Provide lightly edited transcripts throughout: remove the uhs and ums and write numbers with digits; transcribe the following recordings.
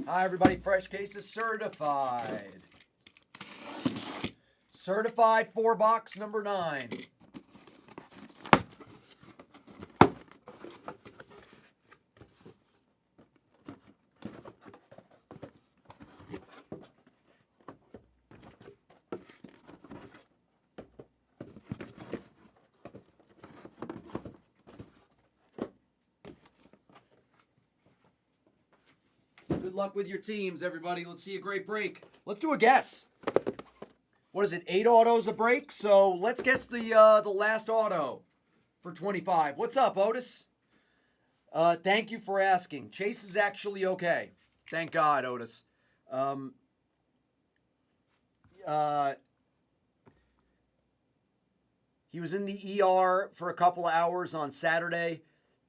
Hi, everybody. Fresh Cases certified. Certified 4-box number 9. Good luck with your teams, everybody. Let's see a great break. Let's do a guess. What is it? 8 autos a break. So let's guess the last auto for 25. What's up, Otis? Thank you for asking. Chase is actually okay. Thank God, Otis. He was in the ER for a couple of hours on Saturday.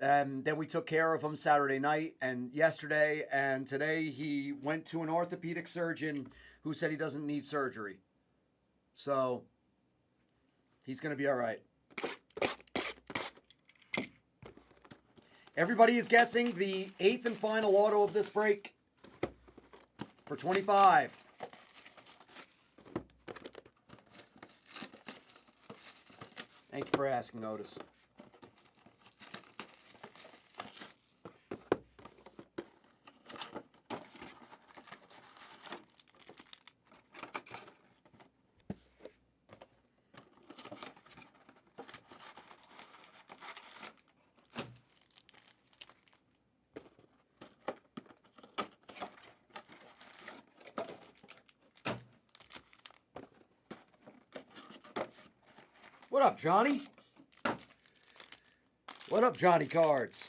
And then we took care of him Saturday night and yesterday. And today he went to an orthopedic surgeon who said he doesn't need surgery. So he's going to be all right. Everybody is guessing the 8th and final auto of this break for 25. Thank you for asking, Otis. What up, Johnny? What up, Johnny Cards?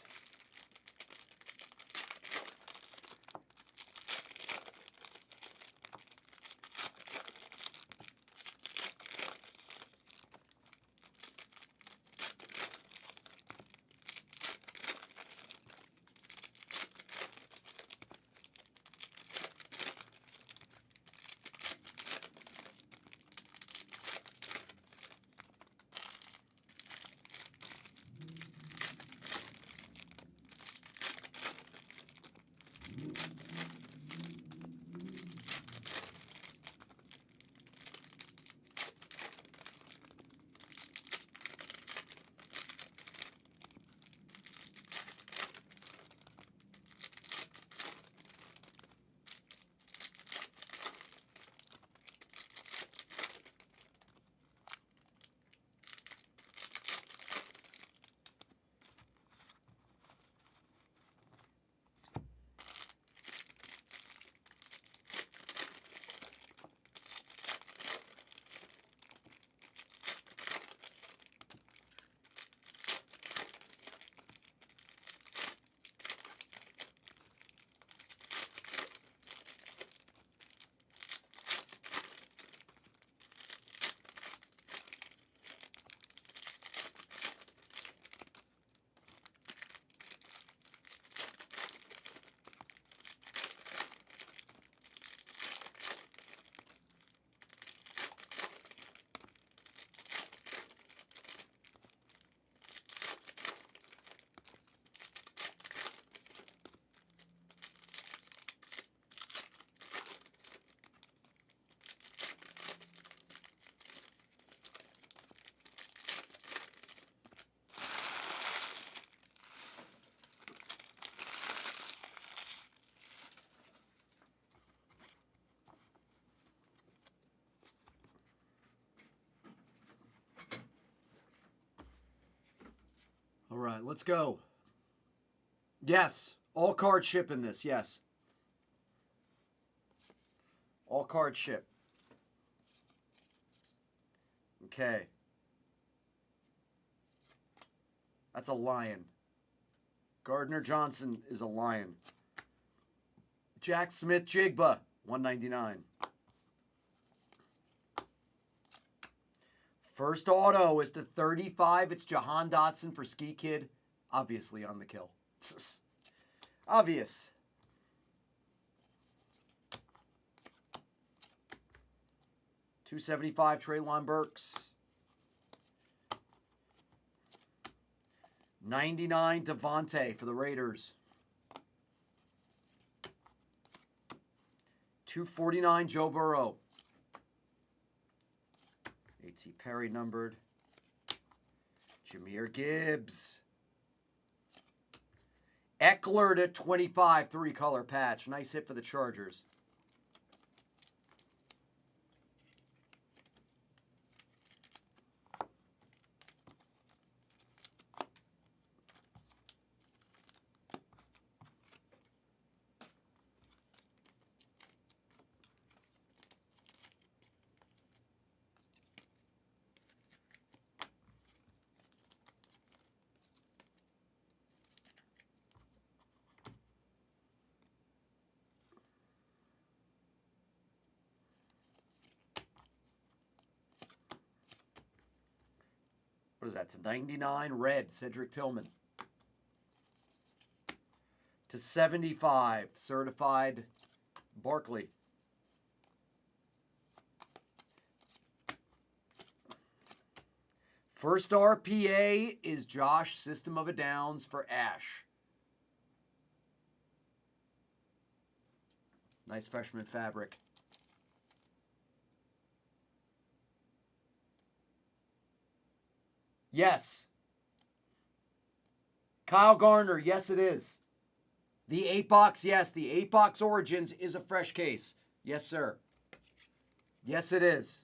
All right, let's go. Yes, all cards ship in this, yes. All cards ship. Okay. That's a lion. Gardner Johnson is a lion. Jack Smith-Jigba, $199. First auto is to 35. It's Jahan Dotson for Ski Kid. Obviously on the kill. Obvious. $275 Treylon Burks. 99 Devontae for the Raiders. 249, Joe Burrow. A.T. Perry numbered. Jahmyr Gibbs. Eckler to 25, 3-color patch. Nice hit for the Chargers. What is that? To 99, red, Cedric Tillman. To 75, certified, Barkley. First RPA is Josh, System of a Downs for Ash. Nice freshman fabric. Yes. Kyle Garner, yes it is. The 8-box, yes, the 8-box Origins is a fresh case. Yes, sir. Yes, it is.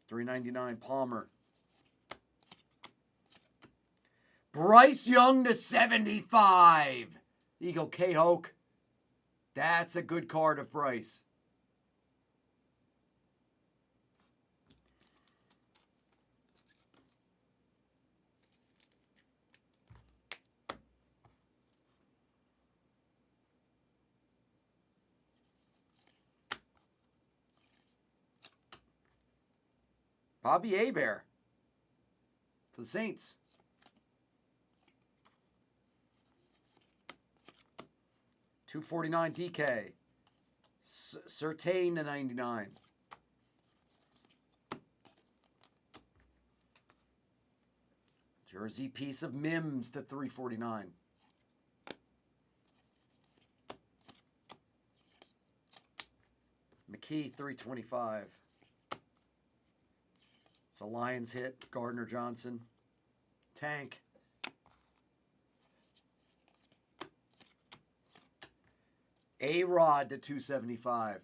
$3.99 Palmer. Bryce Young to 75. Eagle K-Hoke. That's a good card of Bryce. Bobby Hebert for the Saints. $2.49 DK. Surtain to 99. Jersey piece of Mims to $3.49. McKee $3.25. It's a Lions hit. Gardner Johnson. Tank. A-Rod to $2.75.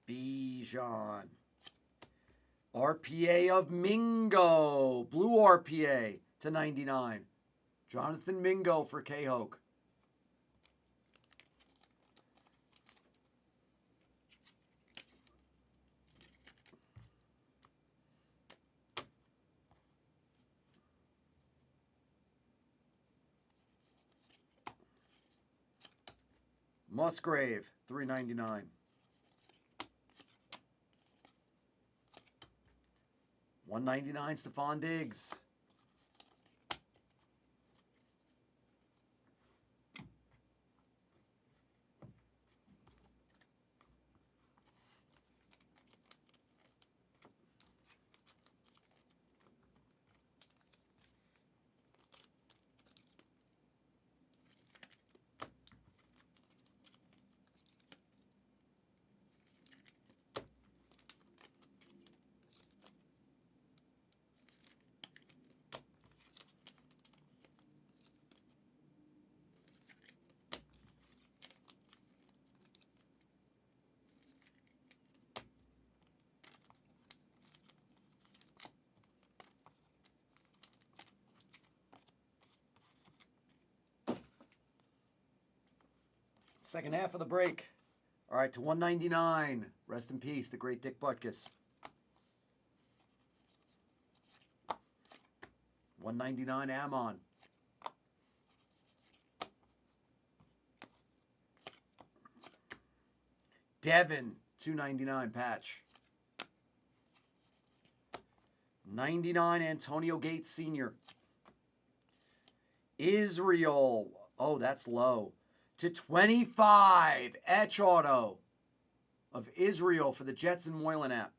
Bijan. RPA of Mingo. Blue RPA to 99. Jonathan Mingo for K-Hoke. Musgrave, $3.99. $1.99 Stephon Diggs. Second half of the break. All right, to $1.99. Rest in peace, the great Dick Butkus. $1.99 Amon. Devin, $2.99 patch. 99 Antonio Gates Sr. Israel, Oh, that's low. To 25. Etch auto of Israel for the Jets and Moylan app.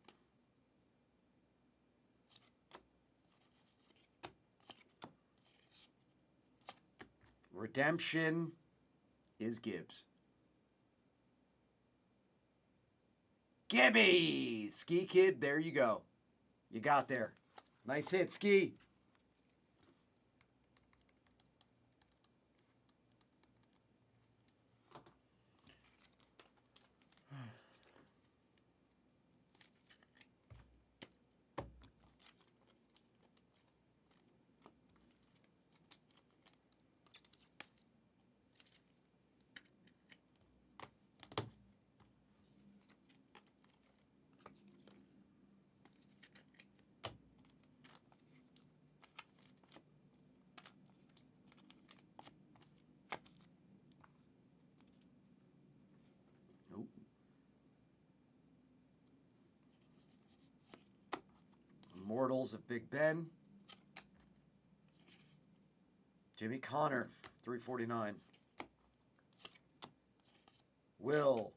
Redemption is Gibbs. Gibby! Ski Kid, there you go. You got there. Nice hit, Ski. Immortals of Big Ben. Jimmy Connor, 349. Will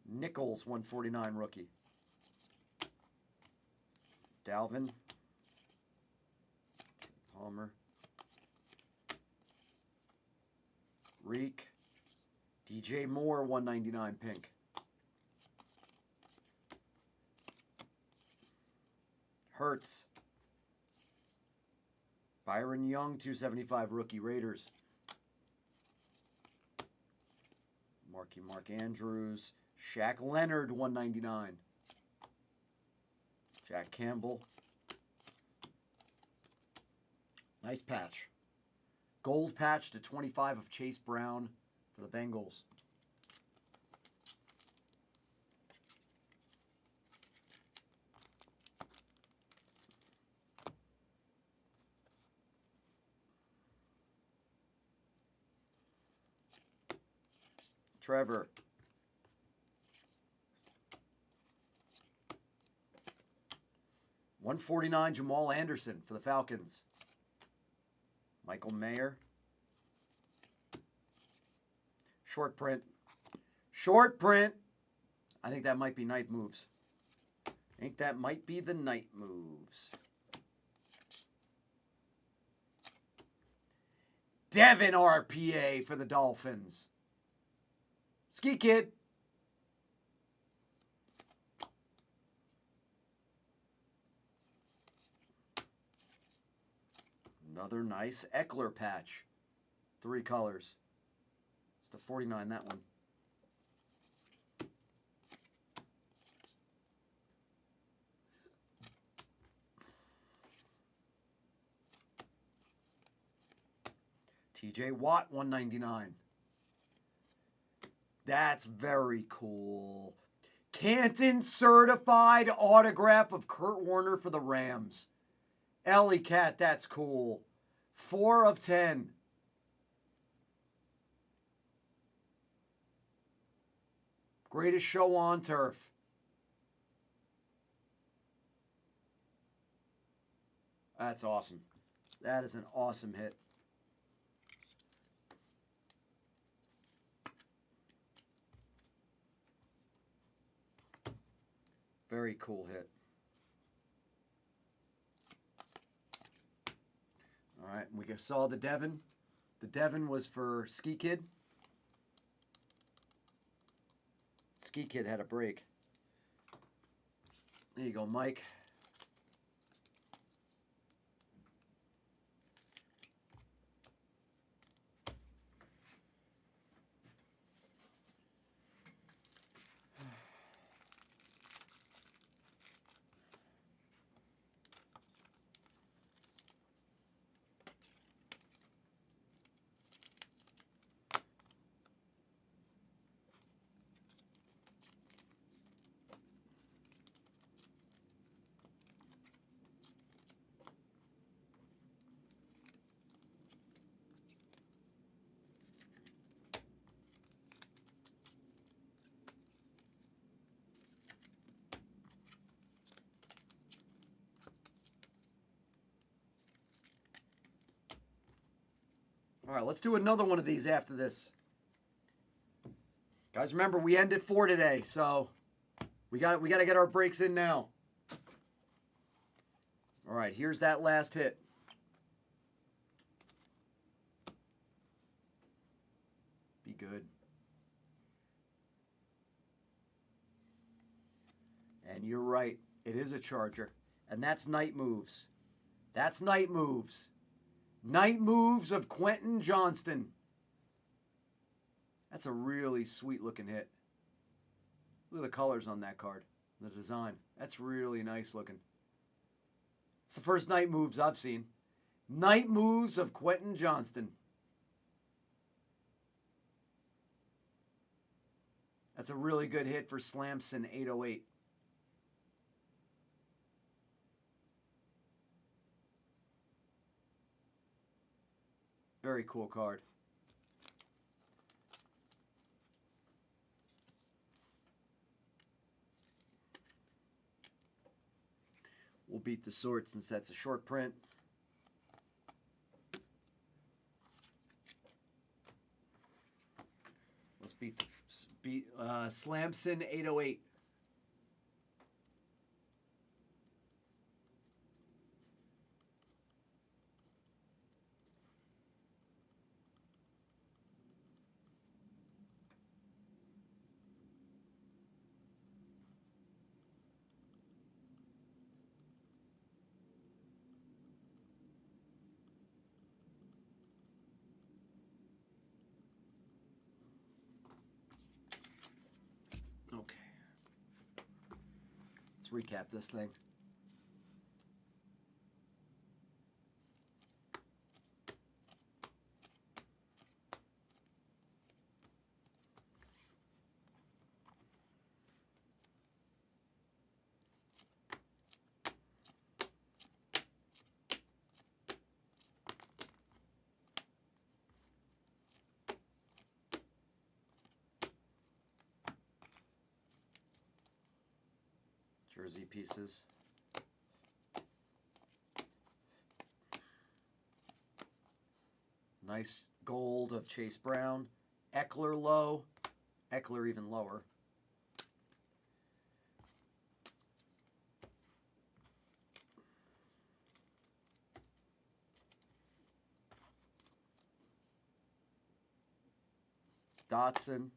Nichols, 149 rookie. Dalvin. Palmer. Reek. DJ Moore, 199 pink. Hurts. Byron Young, 275 rookie Raiders. Mark Andrews. Shaq Leonard, 199. Jack Campbell. Nice patch. Gold patch to 25 of Chase Brown for the Bengals. Trevor. $149 Jamal Anderson for the Falcons. Michael Mayer. Short print. Short print. I think that might be night moves. I think that might be the night moves. Devin RPA for the Dolphins. Ski Kid. Another nice Eckler patch. 3 colors. It's the 49, that one. TJ Watt, 199. That's very cool. Canton certified autograph of Kurt Warner for the Rams. Ellie Cat, that's cool. 4 of 10. Greatest show on turf. That's awesome. That is an awesome hit. Very cool hit. All right, we saw the Devin. The Devin was for Ski Kid. Ski Kid had a break. There you go, Mike. All right, let's do another one of these after this. Guys, remember, we end at 4 today, so we got to get our breaks in now. All right, here's that last hit. Be good. And you're right. It is a Charger. And that's Night Moves. That's Night Moves. Night Moves of Quentin Johnston. That's a really sweet looking hit. Look at the colors on that card. The design. That's really nice looking. It's the first Night Moves I've seen. Night Moves of Quentin Johnston. That's a really good hit for Slamson 808. Very cool card. We'll beat the sword since that's a short print. Let's beat Slamson 808. Okay. Let's recap this thing. Jersey pieces. Nice gold of Chase Brown. Eckler low. Eckler even lower. Dotson.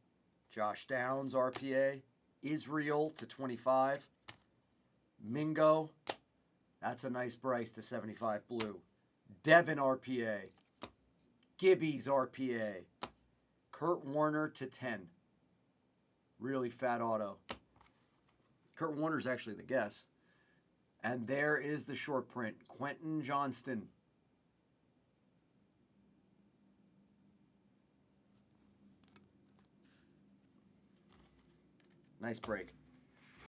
Josh Downs RPA. Israel to 25. Mingo, that's a nice Bryce to 75 blue. Devin RPA. Gibby's RPA. Kurt Warner to 10. Really fat auto. Kurt Warner's actually the guess. And there is the short print. Quentin Johnston. Nice break.